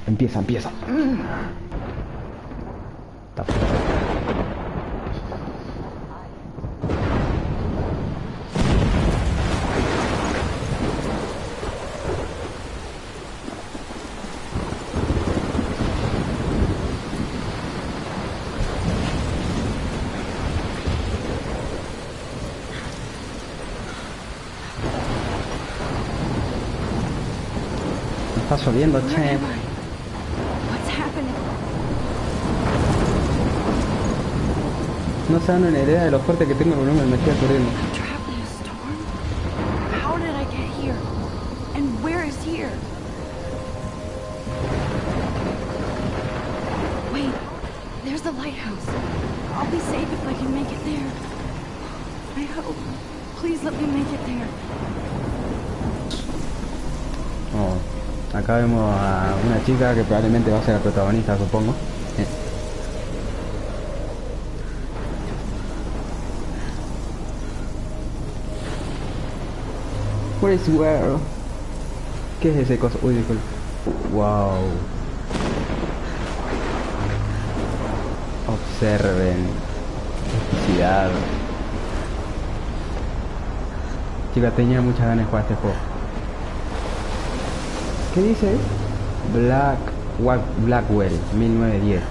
Empieza. Está fuerte. Está lloviendo, che. No se dan una idea de lo fuerte que tengo el volumen, me estoy corriendo. There's the lighthouse. I'll be safe if I can make it there. I hope. Please let me make it there. Oh, acá vemos a una chica que probablemente va a ser la protagonista, supongo. What is where? ¿Qué es ese coso? Uy, disculpe. Wow. Observen. Felicidad. Chica, tenía muchas ganas de jugar este juego. ¿Qué dice? Blackwell, 1910.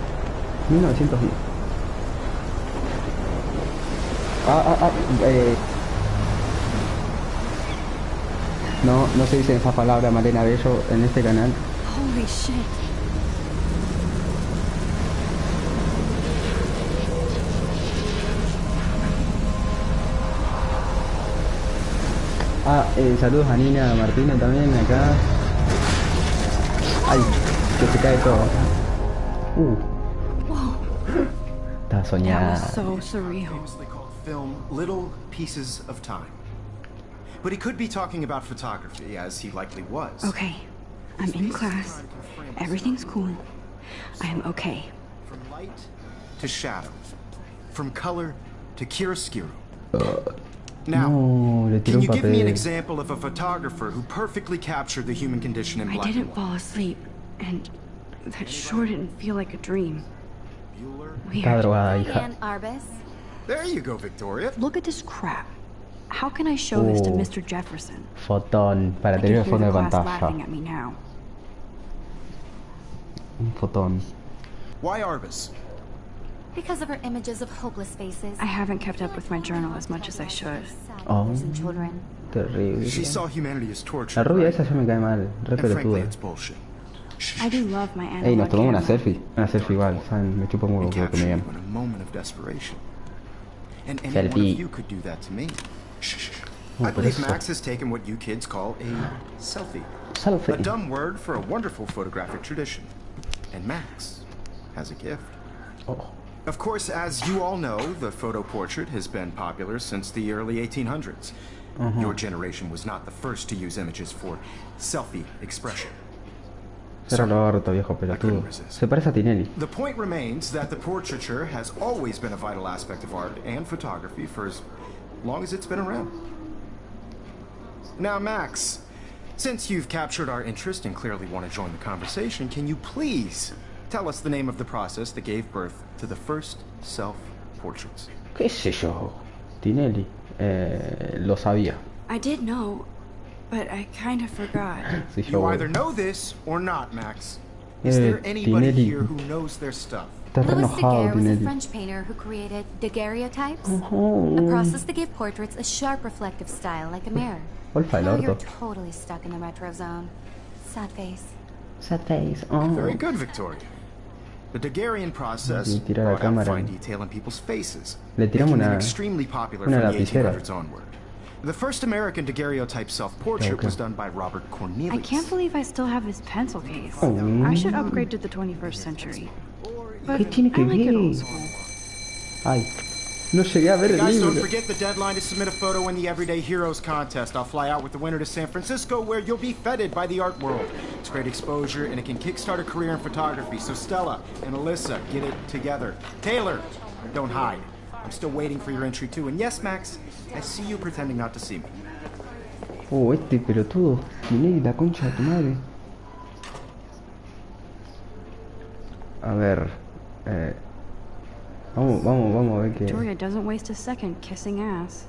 1910. No se dice esa palabra, Malena Bello, en este canal. Holy shit. Saludos a Nina Martínez también acá. Ay, que se cae todo. Está soñada. So surreal. Film Little Pieces of Time. But he could be talking about photography, as he likely was. Okay, I'm in class. Everything's cool. I am okay. From light to shadow. From color to chiaroscuro. Now, can you give me an example of a photographer who perfectly captured the human condition in black and white? I didn't fall asleep, and that sure didn't feel like a dream. Está drogada, hija. And Arbus. There you go, Victoria. Look at this crap. How can I show this to Mr. Jefferson? Fotón, para tener el fondo de pantalla. Laughing at me now. Un fotón. Why Arbus? Because of her images of hopeless faces. I haven't kept up with my journal as much as I should. Oh, terrible. She saw humanity as torture. La rubia esa ya me cae mal, re pelotuda. I do love my analog. Ey, nos tomamos una camera. selfie. Una selfie igual, ¿saben? Me chupa un huevo que me digan. Selfie. I believe Max has taken what you kids call a selfie. Selfie. A dumb word for a wonderful photographic tradition. And Max has a gift. Oh. Of course, as you all know, the photo portrait has been popular since the early 1800s. Your generation was not the first to use images for selfie expression. Cierra el orto, viejo pelotudo. Se parece a Tinelli. The point remains that the portraiture has always been a vital aspect of art and photography for as long as it's been around. Now, Max, since you've captured our interest and clearly want to join the conversation, can you please tell us the name of the process that gave birth to the first self-portraits? ¿Qué sé yo? Tinelli. Lo sabía. I did know, but I kind of forgot. Sí, You either know this or not, Max. Is there anybody Tinelli. here who knows their stuff? Está re Louis enojado, Daguerre was a Tinelli. French painter who created daguerreotypes, a process that gave portraits a sharp reflective style like a mirror. Olfa el Now you're orto. totally stuck in the retro zone. Sad face. Sad face. Oh. Very good, Victoria. The Daguerrean process Y tira la brought out cámara. fine detail in people's faces, Le tiramos making them una- extremely popular una from the lapicera. 1800s onward. The first American daguerreotype self-portrait was done by Robert Cornelius. I can't believe I still have this pencil case. Oh. I should upgrade to the 21st century. But ¿Qué tiene que I like it ver? old school. Ay, no llegué a ver el Guys, don't libro. forget the deadline to submit a photo in the Everyday Heroes contest. I'll fly out with the winner to San Francisco, where you'll be feted by the art world. It's great exposure, and it can kickstart a career in photography. So Stella and Alyssa, get it together. Taylor, don't hide. I'm still waiting for your entry too. And yes, Max, I see you pretending not to see me. Oh, este pelotudo. Tinelli, la concha de tu madre. A ver. Eh, vamos a ver qué. Victoria doesn't waste a second kissing ass.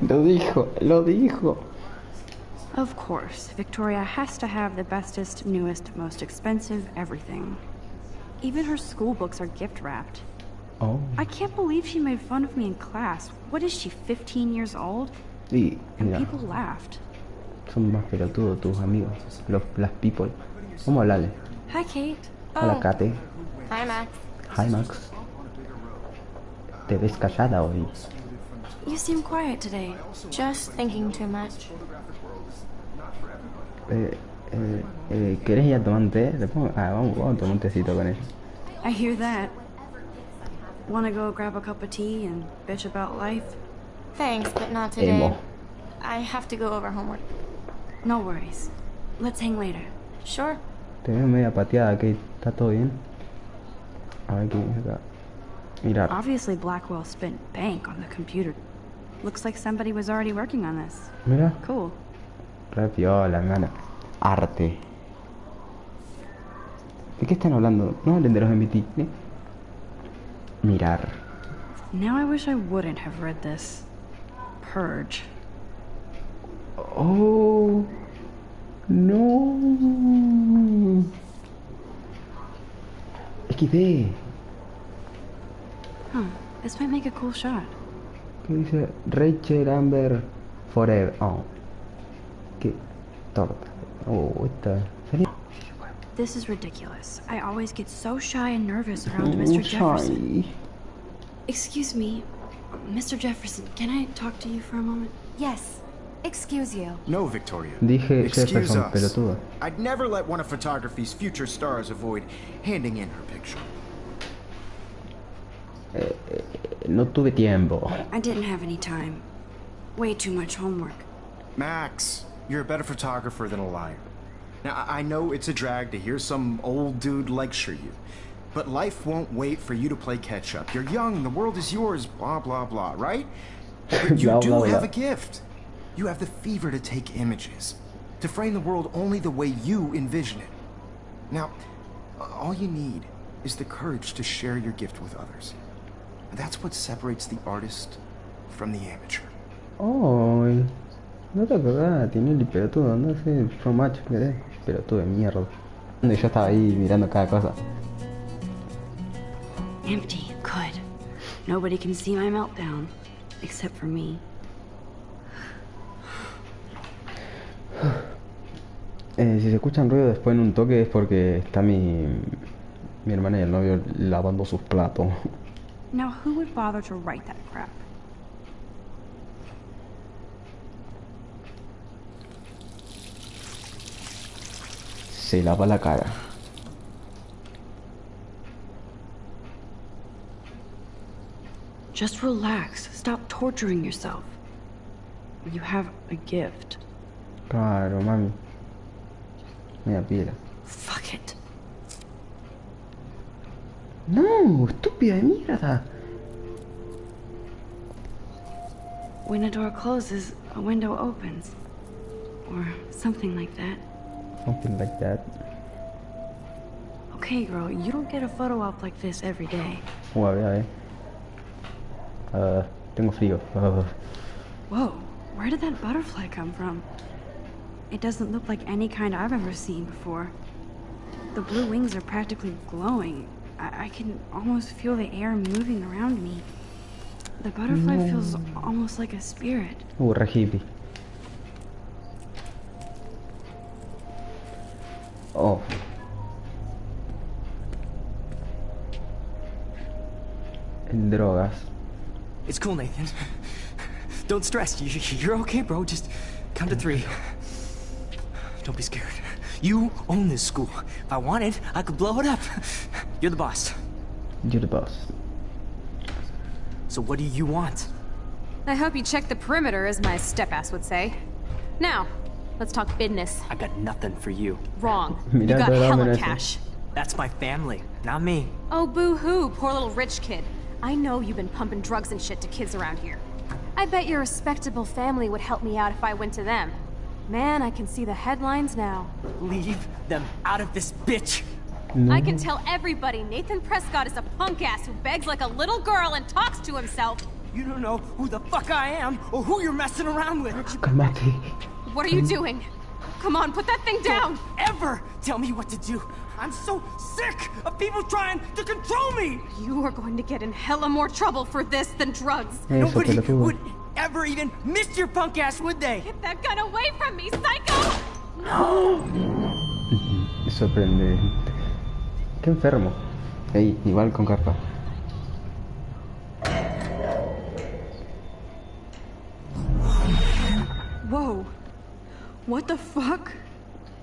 Lo dijo. Of course, Victoria has to have the bestest, newest, most expensive everything. Even her school books are gift wrapped. Oh. I can't believe she made fun of me in class. What is she, 15 years old? Y And mira, people laughed. son más pelotudos tus amigos, las people. Vamos a hablarle. Hi, Kate. Hola, Kate. Hi, Max. Hi, Max. Te ves callada hoy. You seem quiet today. Just thinking too much. ¿Querés ir a tomar un té? Vamos a tomar un tecito con ella. I hear that. Wanna go grab a cup of tea and bitch about life? Thanks, but not today. Emo. I have to go over homework. No worries. Let's hang later. Sure. Te veo media pateada, Kate. ¿Está todo bien? A ver qué dice acá. Mirar. Obviously, Blackwell spent bank on the computer. Looks like somebody was already working on this. Mira. Cool. Re piola, hermano. Arte. ¿De qué están hablando? No hablen de los MBT. Mirar. Now I wish I wouldn't have read this. Purge. Oh. No. XD. Huh. This might make a cool shot. ¿Qué dice? Rachel Amber Forever. Oh. Qué torta. Oh, esta. ¿Sería? This is ridiculous. I always get so shy and nervous around Mr. Jefferson. Excuse me, Mr. Jefferson, can I talk to you for a moment? Yes. Excuse you. No, Victoria. Dije Excuse Jefferson, us. pelotudo. I'd never let one of photography's future stars avoid handing in her picture. No tuve tiempo. I didn't have any time. Way too much homework. Max, you're a better photographer than a liar. Now, I know it's a drag to hear some old dude lecture you, but life won't wait for you to play catch-up. You're young, the world is yours, blah, blah, blah, right? But you Blah, do blah, have blah. a gift. You have the fever to take images, to frame the world only the way you envision it. Now, all you need is the courage to share your gift with others. That's what separates the artist from the amateur. Ay, no te acordás, tiene el pelotudo, no sé, so much, querés, pelotudo de mierda. Y yo estaba ahí mirando cada cosa. Empty. Good. Nobody can see my meltdown. Except for me. Si se escuchan ruido después en un toque es porque está mi hermana y el novio lavando sus platos. Now, who would bother to write that crap? Se lava la cara. Just relax. Stop torturing yourself. You have a gift. Claro, mami. Media pila. Fuck it. No, estúpida de mierda. When a door closes, a window opens. Or something like that. Something like that. Okay, girl, you don't get a photo op like this every day. A ver, tengo frío. Whoa, where did that butterfly come from? It doesn't look like any kind I've ever seen before. The blue wings are practically glowing. I can almost feel the air moving around me. The butterfly feels almost like a spirit. Re hippie. Oh. En drogas. It's cool, Nathan. Don't stress. You're okay, bro. Just count to 3. Don't be scared. You own this school. If I wanted, I could blow it up. You're the boss. You're the boss. So what do you want? I hope you check the perimeter, as my step-ass would say. Now, let's talk business. I got nothing for you. Wrong. You Mira, got te da hella amenaza. cash. That's my family, not me. Oh, boo-hoo, poor little rich kid. I know you've been pumping drugs and shit to kids around here. I bet your respectable family would help me out if I went to them. Man, I can see the headlines now. Leave them out of this bitch. No. I can tell everybody Nathan Prescott is a punk ass who begs like a little girl and talks to himself. You don't know who the fuck I am or who you're messing around with. Cálmate. What are you doing? Come on, put that thing down! Don't ever tell me what to do. I'm so sick of people trying to control me. You are going to get in hella more trouble for this than drugs. Eso, Nobody pelotudo. would ever even miss your punk ass, would they? Get that gun away from me, psycho! Sorprendente. Qué enfermo. Ey, igual con carpa. Whoa. What the fuck?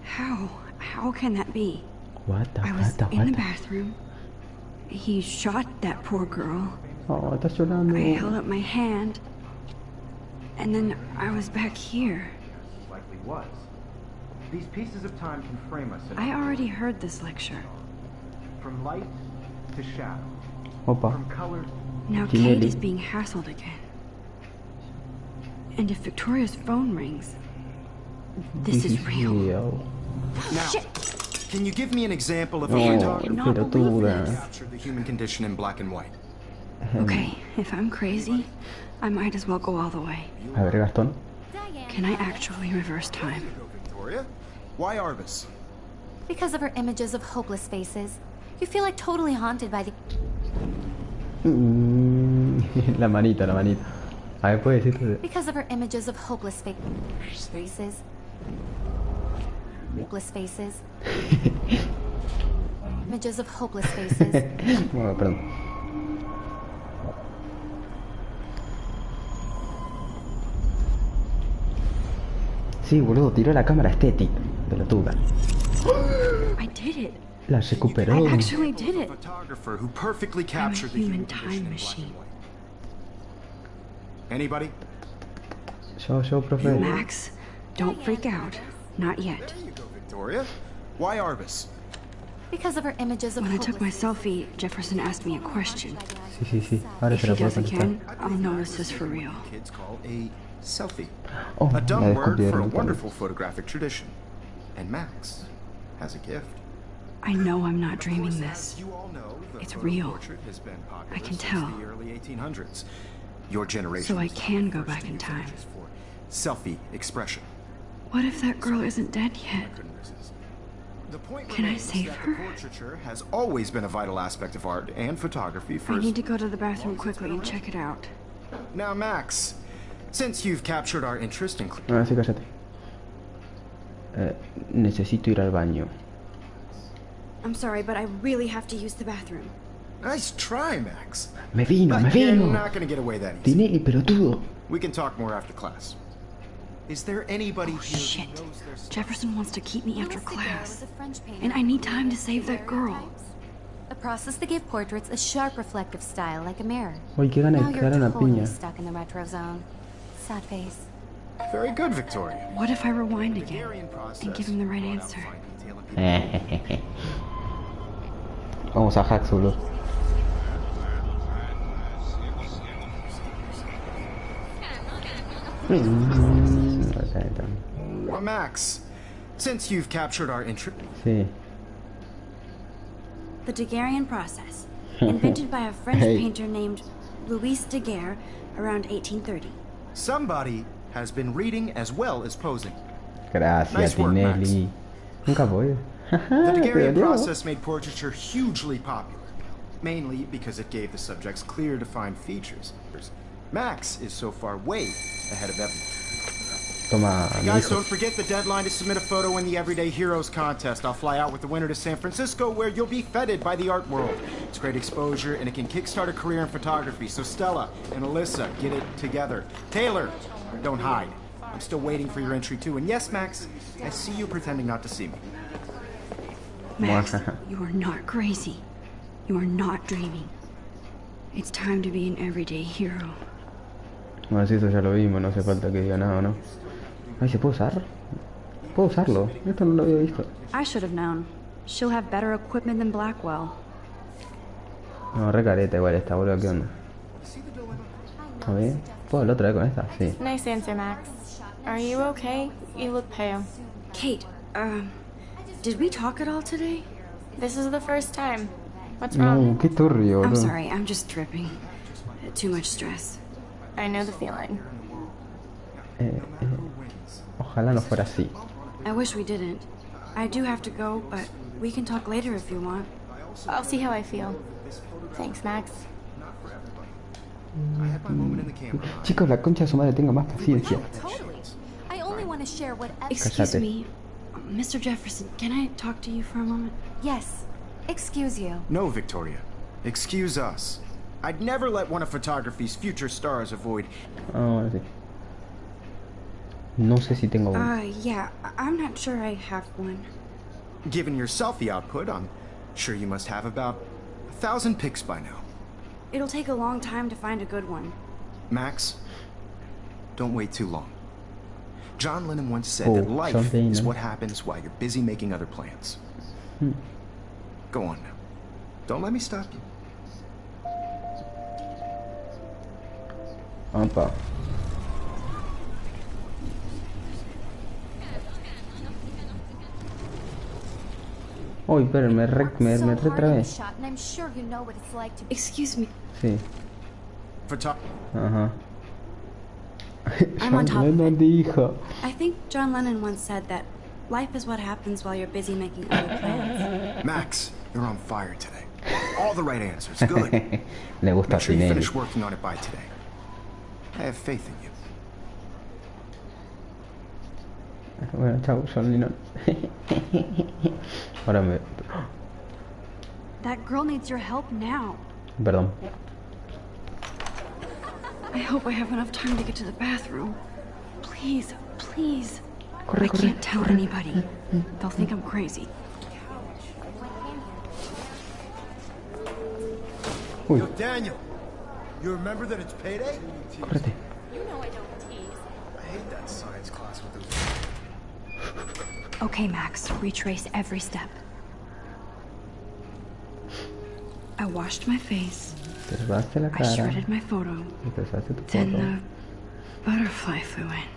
How can that be? What the I was what in the the bathroom. He shot that poor girl. Oh, estás llorando. I held up my hand. And then I was back here. Likely was. These pieces of time can frame us in I already heard this lecture. from light to shadow, Opa. from color. Now Tinelli. Kate is being hassled again. And if Victoria's phone rings, this is real. Now, Shit. can you give me an example of a No, photographer not believe pelotuda. this. captured the human condition in black and white? Okay, if I'm crazy, I might as well go all the way. A ver, Gastón. Can I actually reverse time? Go, Victoria. Why Arbus? Because of her images of hopeless faces. You feel like totally haunted by the... La manita, la manita. A ver, puedes decirte. Because of her images of hopeless faces. Hopeless faces. Images of hopeless faces. Bueno, perdón. Sí, boludo, tiró la cámara estética. Pelotuda. I did it. La recuperó. I actually did A it. photographer who perfectly captured the human human condition time in black and machine. white. Anybody? Yo, profe. Max, don't freak out. Not yet. There you go, Victoria. Why Arbus? Because of her images of When I took my hopeless selfie, Jefferson asked me a question. Sí. Ahora If se he la puedo does contestar. again, I'll know this is for real. Kids call a selfie. Oh, A la dumb word for a descubrieron. wonderful photographic tradition. And Max has a gift. I know I'm not dreaming this. You all know the It's photo real. portrait has been popular I can since tell. the early 1800s. Your generation So I was the can go first back to in use time. images for selfie expression. What if that girl isn't dead yet? Couldn't resist. The point Can I remains save that her? the portraiture has always been a vital aspect of art and photography for I need to go to the bathroom quickly and check it out. Now, Max, since you've captured our interest in Ahora sí, cállate. Necesito ir al baño. I'm sorry, but I really have to use the bathroom. nice try, Max. Me vino, me But you're vino. not gonna get away that easy. Tinelli, pelotudo. We can talk more after class. Is there anybody here who Shit. knows their stuff? Jefferson wants to keep me after Louis Daguerre class. was a French painter And I need who time to used save that girl. daguerreotypes, a process that gave portraits a sharp reflective style like a mirror. Uy, qué gana Now de you're cagar una totally piña. stuck in the retro zone. Sad face. Very good, Victoria. What if I rewind again Daguerrean process and give him the right brought out answer? fine detail in people. Vamos a hacks, boludo. Acá está. Well, Max, since you've captured our interest, Sí. The Daguerrean process, invented by a French Hey. painter named Louis Daguerre around 1830. somebody has been reading as well as posing. Gracias, Nice work, Tinelli. Nunca voy. The Daguerrean Te odio. process made portraiture hugely popular, mainly because it gave the subjects clear, defined features. Max is so far way ahead of everyone. Toma, mi Guys, hijo. don't forget the deadline to submit a photo in the Everyday Heroes contest. I'll fly out with the winner to San Francisco, where you'll be feted by the art world. It's great exposure, and it can kickstart a career in photography. So Stella and Alyssa, get it together. Taylor, don't hide. I'm still waiting for your entry too. And yes, Max, I see you pretending not to see me. Max, you are not crazy. You are not dreaming. It's time to be an everyday hero. Bueno, sí, eso ya lo vimos, no hace falta que diga nada, ¿no? Ay, ¿se puede usar? Puedo usarlo. Esto no lo había visto. I should have known. She'll have better equipment than Blackwell. No, re careta igual esta, boludo, ¿qué onda? A ver, ¿puedo hablar otra vez con esta? Sí. Nice answer, Max. Are you okay? You look pale. Kate, did we talk at all today? This is the first time. What's No, wrong? qué turbio, I'm bro. sorry, I'm just dripping. Too much stress. I know the feeling. Ojalá no fuera así. I wish we didn't. I do have to go, but we can talk later if you want. I'll see how I feel. Thanks, Max. I had my moment in the camera. Chicos, la concha de su madre, tenga más paciencia. Totally. I only want to share whatever. Excuse Cállate. me, Mr. Jefferson, can I talk to you for a moment? Yes. Excuse you. No, Victoria. Excuse us. I'd never let one of photography's future stars avoid. Ahora sí. No sé si tengo uno. Yeah, I'm not sure I have one. Given your selfie output, I'm sure you must have about 1,000 pics by now. It'll take a long time to find a good one. Max, don't wait too long. John Lennon once said Oh, that life John Lennon. is what happens while you're busy making other plans. Go on now. Don't let me stop you. Opa. Uy, pero me retrabé. Shot, and I'm sure you know what it's like to be. Excuse me, Sí. Photo- Ajá. I'm on top of No it. dijo. I think John Lennon once said that life is what happens while you're busy making other plans. Max, you're on fire today. All the right answers. Good. Le gusta Make sure you Spinelli. finish working on it by today. I have faith in you. Bueno, chao, John Lennon. Ahora me... That girl needs your help now. Perdón. I hope I have enough time to get to the bathroom. Please, please. Corre, I corre, can't tell anybody. They'll think I'm crazy. Uy, Yo, Daniel, you remember that it's payday? córrete. I hate that science class with those. Okay, Max, retrace every step. I washed my face. Te lavaste la I cara. shredded my photo. Y pesaste tu Then foto. the butterfly flew in.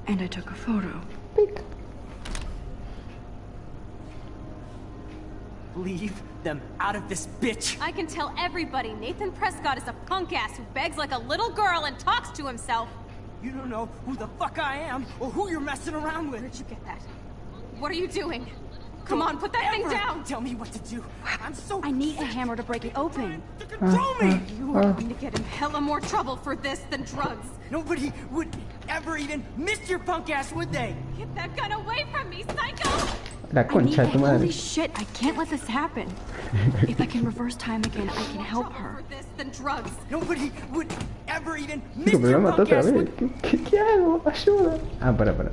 And I took a photo. Leave them out of this bitch. I can tell everybody Nathan Prescott is a punk ass who begs like a little girl and talks to himself. You don't know who the fuck I am or who you're messing around with. Where'd you get that? What are you doing? Come on, put that thing Ever down! Tell me what to do. I'm so I need a hammer to break it open. to control me. You are going to get in hella more trouble for this than drugs. Nobody would ever even miss your punk ass, would they? Get that gun away from me, psycho! La I need concha de tu it. madre. Holy shit, I can't let this happen. If I can reverse time again, I can help her. For this than drugs. Nobody would ever even miss Chico, pero la your mató punk otra ass, vez. would... ¿Qué hago? Ayuda. Ah, para.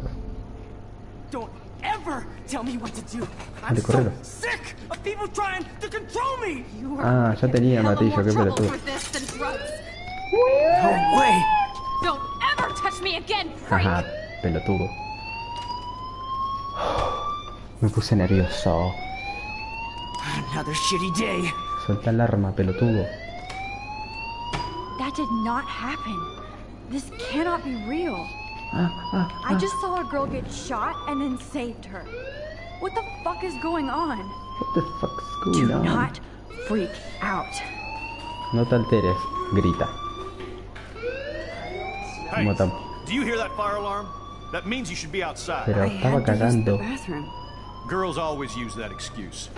Don't ever tell me what to do. I'm Dale, so correlo. sick of people trying to control me. You are Ah, ya tenía hella martillo, more qué trouble pelotudo. for this than drugs. No way. Don't ever touch me again, freak! Ajá, pelotudo. Me puse nervioso. Another shitty day. Suelta el arma, pelotudo. That did not happen. This cannot be real. I just saw a girl get shot and then saved her. What the fuck is going on? What the fuck's Do going on? not freak out. No te alteres, grita. Hey, Como tam- do you hear that fire alarm? That means you should be outside. Pero I estaba had to use the cagando. bathroom. Girls always use that excuse.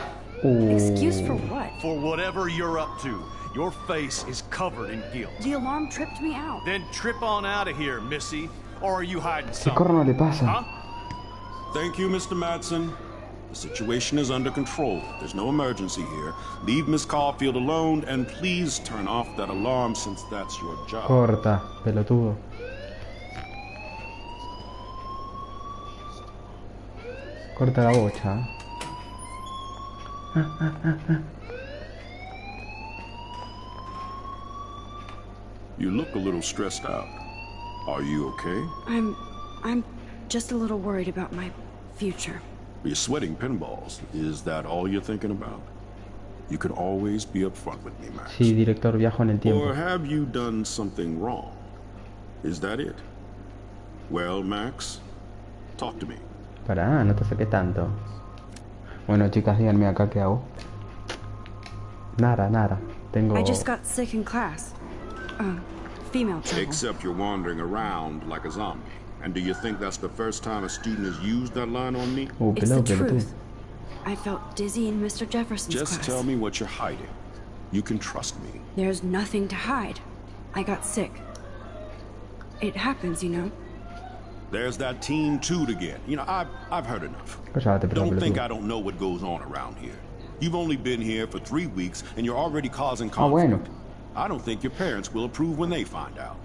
Excuse for what? For whatever you're up to, your face is covered in guilt. The alarm tripped me out. Then trip on out of here, missy. Or are you hiding ¿Qué something? corno le pasa? Huh? Thank you, Mr. Madsen. The situation is under control. There's no emergency here. Leave Miss Caulfield alone, and please turn off that alarm since that's your job. Corta, pelotudo. Corta la bocha. You look a little stressed out. Are you okay? I'm just a little worried about my future. You're sweating pinballs. Is that all you're thinking about? You can always be upfront with me, Max. Sí, director, viajo en el Or tiempo. have you done something wrong? Is that it? Well, Max, talk to me. Pará, no te saqué tanto. Bueno, chicas, díganme acá qué hago. Nada. Tengo... I just got sick in class. Female trouble. Except you're wandering around like a zombie. And do you think that's the first time a student has used that line on me? It's the truth. I felt dizzy in Mr. Jefferson's class. Just tell me what you're hiding. You can trust me. There's nothing to hide. I got sick. It happens, you know. There's that teen toot again. You know, I've heard enough. Don't think I don't know what goes on around here. You've only been here for 3 weeks, and you're already causing conflict. Bueno. I don't think your parents will approve when they find out.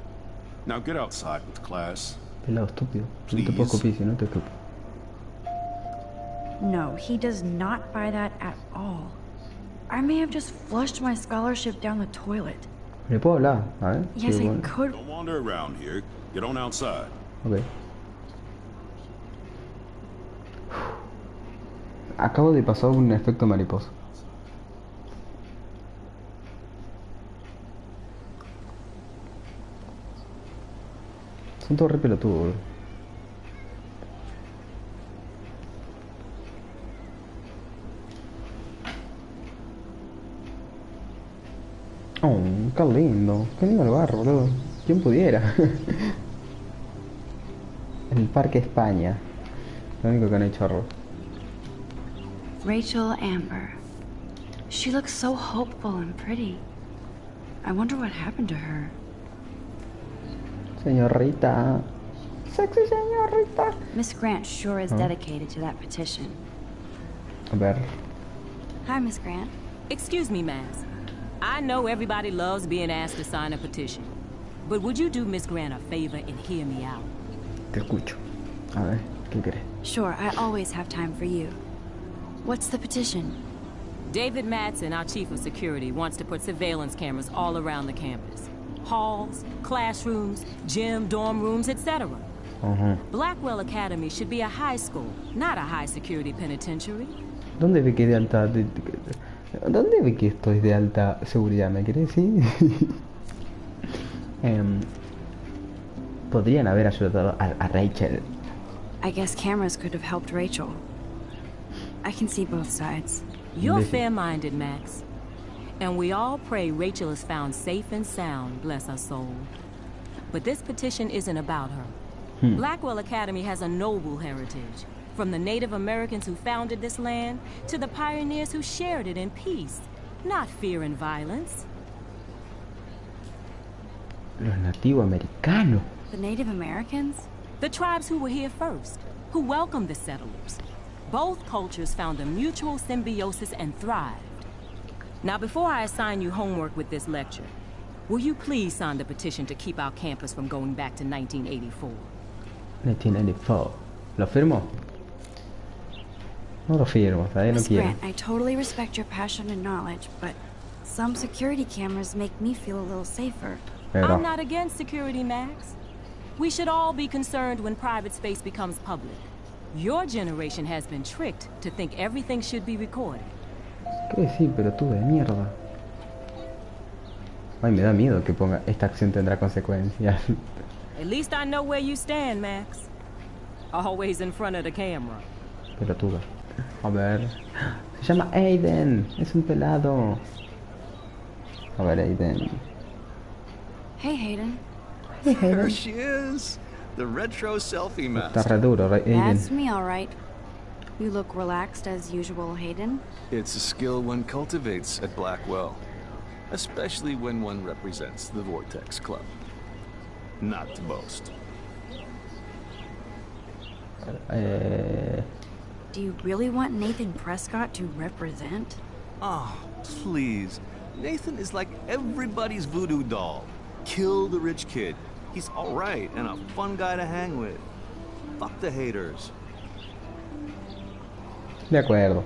Now get outside with class. Pelado estúpido. No te puedo copiar si no te copio. No, he does not buy that at all. I may have just flushed my scholarship down the toilet. ¿Le puedo hablar? A ver. Yes, Sí, I bueno. could. Don't wander around here. Get on outside. Ok. Acabo de pasar un efecto mariposa. Son todos re pelotudos, bro. Oh, qué lindo. Qué lindo el barro, boludo. ¿Quién pudiera? El Parque España. Lo único que no hay chorro. Rachel Amber. She looks so hopeful and pretty. I wonder what happened to her. Señorita. Sexy señorita. Miss Grant sure is dedicated to that petition. A ver. Hi, Miss Grant. Excuse me, Max. I know everybody loves being asked to sign a petition. But would you do Miss Grant a favor and hear me out? Te escucho. A ver, ¿qué querés? Sure, I always have time for you. What's the petition? David Madsen, our chief of security, wants to put surveillance cameras all around the campus. Halls, classrooms, gym, dorm rooms, etc. Blackwell Academy should be a high school, not a high-security penitentiary. ¿Dónde ve que de alta... ¿Dónde ve que esto es de alta seguridad? ¿Me querés decir? Podrían haber ayudado a Rachel. I guess cameras could have helped Rachel. I can see both sides. You're fair-minded, Max. And we all pray Rachel is found safe and sound, bless her soul. But this petition isn't about her. Blackwell Academy has a noble heritage. From the Native Americans who founded this land, to the pioneers who shared it in peace, not fear and violence. Los nativos americanos. The Native Americans? The tribes who were here first, who welcomed the settlers. Both cultures found a mutual symbiosis and thrived. Now, before I assign you homework with this lecture, will you please sign the petition to keep our campus from going back to 1984? 1984. ¿Lo firmo? No lo firmo, todavía no Miss quiero. Grant, I totally respect your passion and knowledge, but some security cameras make me feel a little safer. I'm not against security, Max. We should all be concerned when private space becomes public. Your generation has been tricked to think everything should be recorded. ¿Qué decir, pero tú de mierda? Ay, me da miedo que ponga esta acción tendrá consecuencias. At least I know where you stand, Max. Always in front of the camera. Pelotuda. A ver. Se llama Aiden. Es un pelado. A ver, Aiden. Hey, Hayden. Hey, Hayden. There she is. The retro selfie mask. Está re duro, Aiden. That's me, all right. You look relaxed as usual, Hayden. It's a skill one cultivates at Blackwell, especially when one represents the Vortex Club. Not to boast. Do you really want Nathan Prescott to represent? Oh, please. Nathan is like everybody's voodoo doll. Kill the rich kid. He's alright and a fun guy to hang with. Fuck the haters. De acuerdo.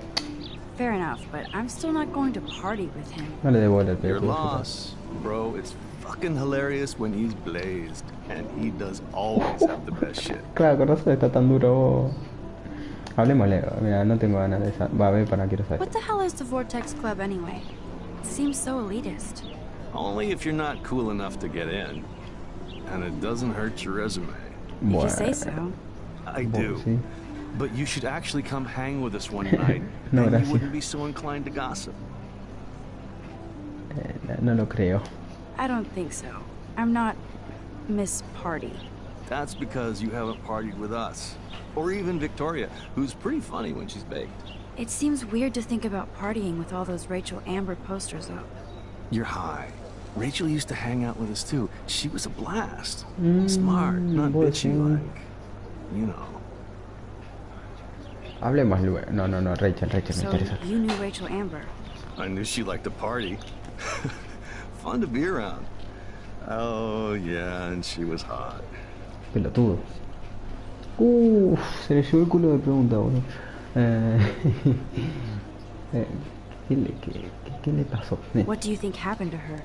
Fair enough, but I'm still not going to party with him. No le devuelve el Your pelotudo. loss, bro. It's fucking hilarious when he's blazed. And he does always have the best shit. Claro, con razón está tan duro. Hablemosle. Mira, no tengo ganas de saber. Va a ver para quiero saber. What the hell is the Vortex Club anyway? It seems so elitist. Only if you're not cool enough to get in. And it doesn't hurt your resume. If you say so. I do. Sí. But you should actually come hang with us one night. No, and gracias. you wouldn't be so inclined to gossip. No lo creo. I don't think so. I'm not Miss Party. That's because you haven't partied with us. Or even Victoria, who's pretty funny when she's baked. It seems weird to think about partying with all those Rachel Amber posters up. You're high. Rachel used to hang out with us too. She was a blast. Smart, not bitchy like. You know. Hablemos luego. No, Rachel, me So interesa. you knew Rachel Amber. I knew she liked to party. Fun to be around. Oh, yeah, and she was hot. Pelotudo. Se le llevó el culo de pregunta, boludo. ¿Qué le pasó? What do you think happened to her?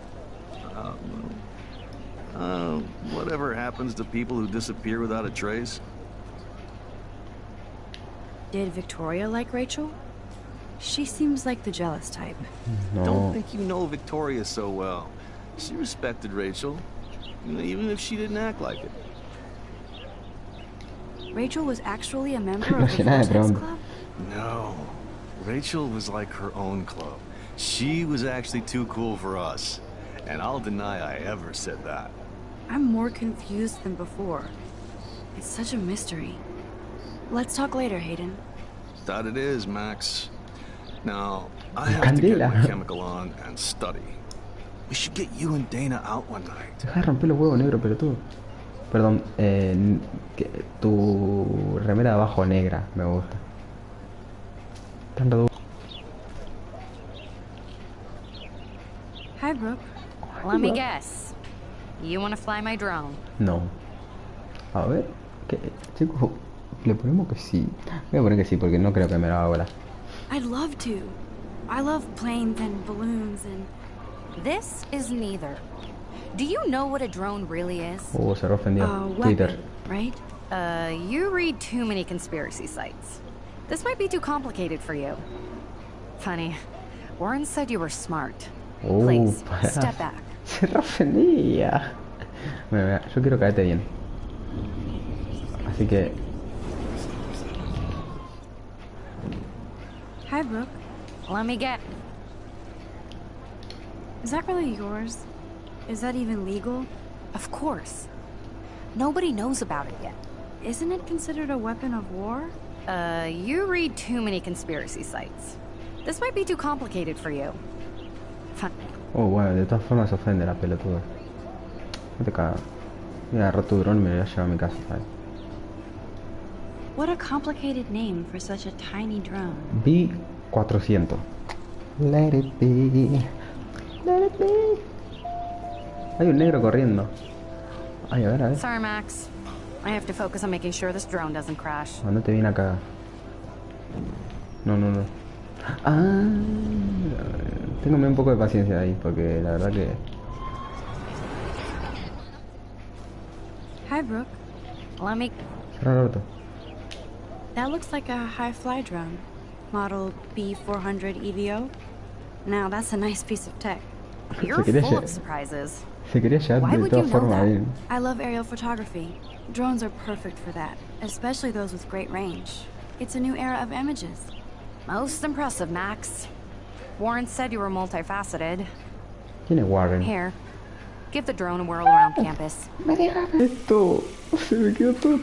Whatever happens to people who disappear without a trace. Did Victoria like Rachel? She seems like the jealous type. No. Don't think you know Victoria so well. She respected Rachel, even if she didn't act like it. Rachel was actually a member of the Llena de Vortex preguntas. Club? No. Rachel was like her own club. She was actually too cool for us. And I'll deny I ever said that. I'm more confused than before. It's such a mystery. Let's talk later, Hayden. That it is, Max. Now, I have to get Candela. my chemical on and study. We should get you and Dana out one night. Deja de romper los huevos negros, pelotudo. Perdón, tu remera de abajo negra me gusta. Tan redu- Hi, Brooke. Let me guess. You want to fly my drone? No. A ver, chicos, le ponemos que sí. Voy a poner que sí porque no creo que me lo haga volar. I'd love to. I love planes and balloons and... This is neither. Do you know what a drone really is? Se ofendió. Twitter. Right? You read too many conspiracy sites. This might be too complicated for you. Funny. Warren said you were smart. Please, step back. Se ofendía. Bueno, mira, yo quiero caerte bien. Así que... Hi, Brooke. Let me get... Is that really yours? Is that even legal? Of course. Nobody knows about it yet. Isn't it considered a weapon of war? You read too many conspiracy sites. This might be too complicated for you. Oh, bueno, de todas formas se ofende la pelotuda. No te cagas. Mira, agarró tu dron y me lo voy a llevar a mi casa, ¿sabes? What a complicated name for such a tiny drone. B400. Let it be. Let it be. Hay un negro corriendo. Ay, a ver. Sorry, Max. I have to focus on making sure this drone doesn't crash. No te viene a cagar. No. Ah, téngame un poco de paciencia ahí, porque la verdad que... Hi, Brooke. Let me... Cerra el orto. That looks like a high-fly drone. Model B400 EVO. Now, that's a nice piece of tech. You're full of surprises. Se quería llevar Why de would todas you know formas that? bien. I love aerial photography. Drones are perfect for that, especially those with great range. It's a new era of images. Most impressive, Max. Warren said you were multifaceted. ¿Quién es Warren? Here, give the drone a whirl around campus. Me dejas esto. Se me quedó todo.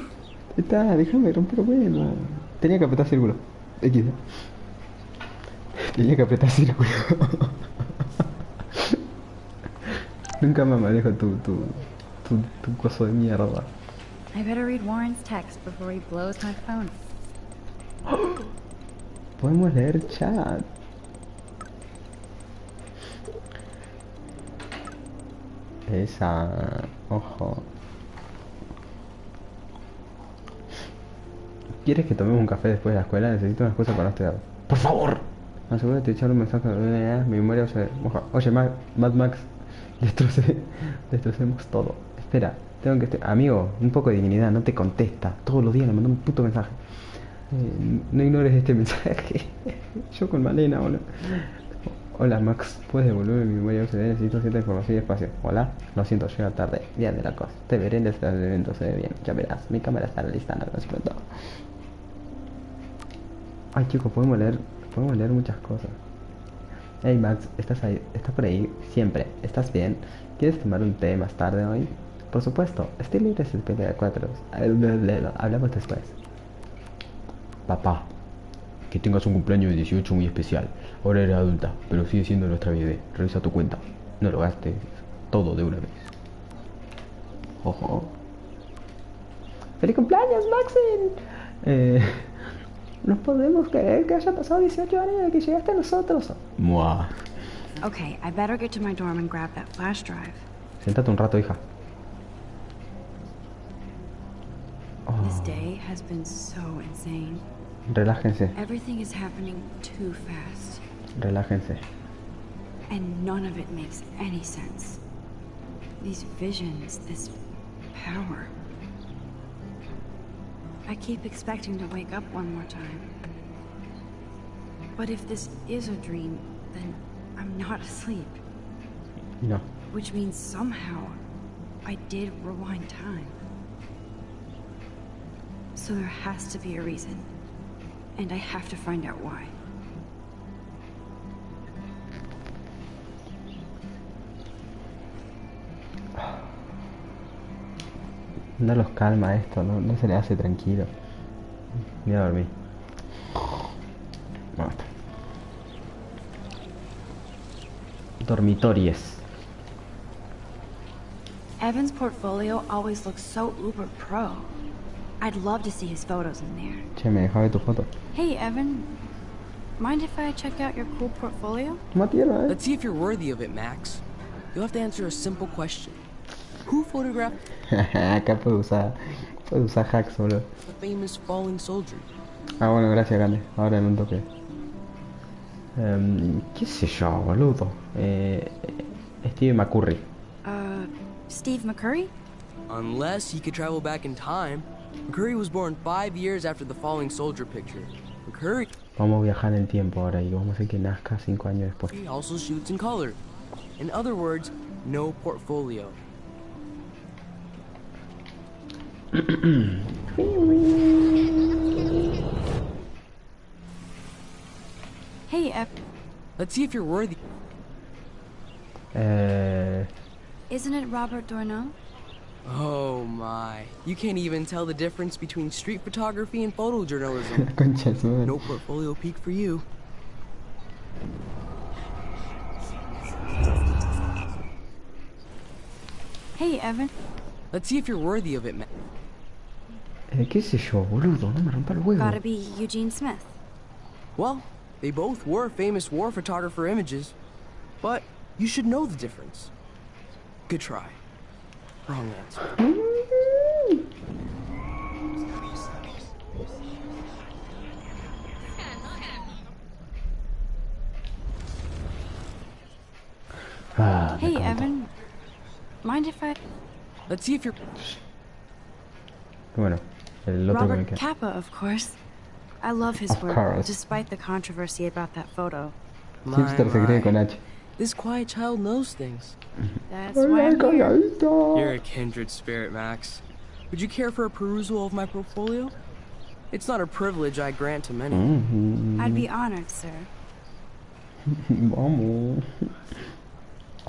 Está, déjame romper bueno. Tenía que apretar círculo. X. Tenía que apretar círculo. Nunca más manejo tu coso de mierda. I better read Warren's text before he blows my phone. Podemos leer chat. Esa... Ojo. ¿Quieres que tomemos un café después de la escuela? Necesito una excusa para no estudiar. ¡Por favor! Asegúrate de echar un mensaje. Mi memoria se moja. Oye, Mad Max. Destrocemos todo. Espera, tengo que... Amigo, un poco de dignidad. No te contesta. Todos los días le mando un puto mensaje. No ignores este mensaje. Yo con Malena, boludo. Hola Max, ¿puedes devolverme mi memoria USB? Necesito cierta información y espacio. Hola, lo siento, llega tarde. Bien de la cosa. Te veré en el evento, se ve bien. Ya verás, mi cámara está lista, no lo pronto. Ay, chicos, podemos leer muchas cosas. Hey, Max, ¿estás ahí? ¿Estás por ahí? Siempre. ¿Estás bien? ¿Quieres tomar un té más tarde hoy? Por supuesto, estoy libre después de 4. Hablamos después. Papá, que tengas un cumpleaños de 18 muy especial. Ahora eres adulta, pero sigue siendo nuestra bebé. Revisa tu cuenta. No lo gastes todo de una vez. Ojo. ¡Feliz cumpleaños, Maxine! No podemos creer que haya pasado 18 años de que llegaste a nosotros. Mua. Okay, I better get to my dorm and grab that flash drive. Siéntate un rato, hija. This day has been so insane. Relájense. Everything is happening too fast. Relájense. And none of it makes any sense. These visions, this power. I keep expecting to wake up one more time. But if this is a dream, then I'm not asleep. No. Which means somehow I did rewind time. So there has to be a reason. And I have to find out why. No los calma esto, no se le hace tranquilo. Voy a dormir. Basta. Dormitorios. Evan's portfolio always looks so uber pro. I'd love to see his photos in there. Che, me deja ver tu foto. Hey, Evan. Mind if I check out your cool portfolio? Matías, Let's see if you're worthy of it, Max. You'll have to answer a simple question. Who photographed Acá puedo usar hacks, boludo. the famous falling soldier? Ah, bueno, gracias, Grande. Ahora en un toque. ¿Qué sé yo, boludo? Steve McCurry. Steve McCurry? Unless he could travel back in time. McCurry was born 5 years after the falling soldier picture. McCurry Vamos a viajar en el tiempo ahora y vamos a hacer que nazca 5 años después. also shoots in color. In other words, no portfolio. Hey, Evan. Let's see if you're worthy. Isn't it Robert Dorneau? Oh my. You can't even tell the difference between street photography and photojournalism. Concha de su madre. No portfolio peak for you. Hey, Evan. Let's see if you're worthy of it, man. ¿Qué sé yo, boludo? No me rompa el huevo. Gotta be Eugene Smith. Well, they both were famous war photographer images. But you should know the difference. Good try. Wrong answer. Hey, Evan. Mind if I... Let's see if you're... Bueno, el otro que me Robert queda. Capa, of course. I love his Of work, course. despite the controversy about that photo. Hipster se cree con H. This quiet child knows things. That's why I'm here. You're a kindred spirit, Max. Would you care for a perusal of my portfolio? It's not a privilege I grant to many. I'd be honored, sir. Vamos.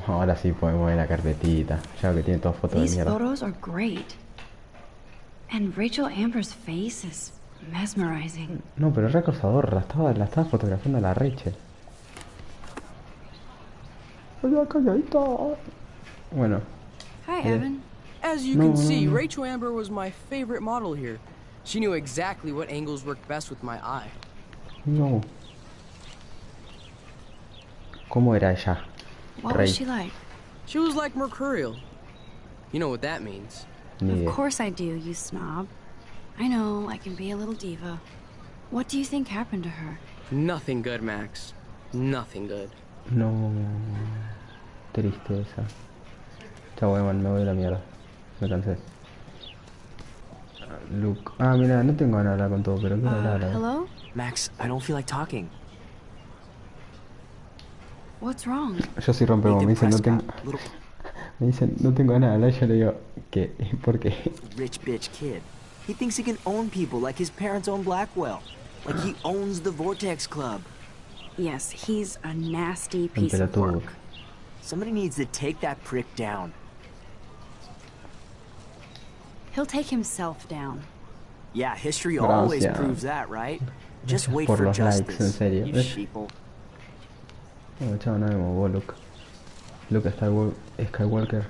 Ahora sí podemos ver la carpetita. Ya que tiene todas fotos de These mierda. photos are great. And Rachel Amber's face is mesmerizing. No, pero es recosador. La estaba fotografiando a la Rachel. Hola, calladita. Bueno. Hi, Evan. As you can see, Rachel Amber was my favorite model here. She knew exactly what angles worked best with my eye. No. ¿Cómo era ella? What was she like? She was like mercurial. You know what that means. Of course I do, you snob. I know, I can be a little diva. What do you think happened to her? Nothing good, Max. Nothing good. No. Tristeza. Chao, Evan, me voy a la mierda. Me cansé. Luke. Ah, mira, no tengo ganas de hablar con todo, pero quiero hablar. Hello? Max, I don't feel like talking. What's wrong? Yo sí rompo, me dicen no tengo ganas de hablar, yo le digo que ¿por qué? Rich bitch kid. He thinks he can own people like his parents own Blackwell. Like he owns the Vortex Club. Yes, he's a nasty piece of work. Somebody needs to take that prick down. He'll take himself down. Yeah, history always proves that, right? Just wait for justice, en serio. you sheeple. No, chao, no me movo, Luke. Luke Skywalker.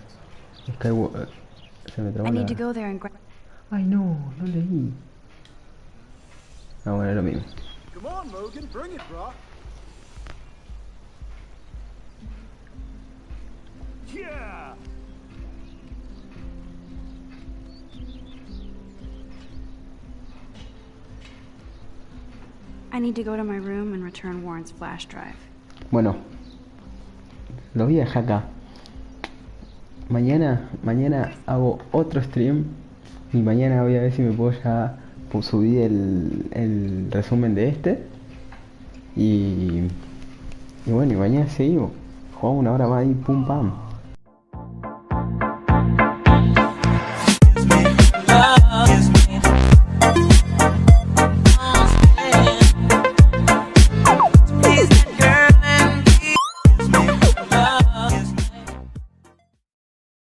Se me trabó I need la... to go there and grab... Ay, no leí. Ah, bueno, es lo mismo. Come on, Logan, bring it, bro. Yeah! I need to go to my room and return Warren's flash drive. Bueno, lo voy a dejar acá. Mañana hago otro stream y mañana voy a ver si me puedo ya subir el resumen de este y bueno, y mañana seguimos. Jugamos una hora más y pum pam.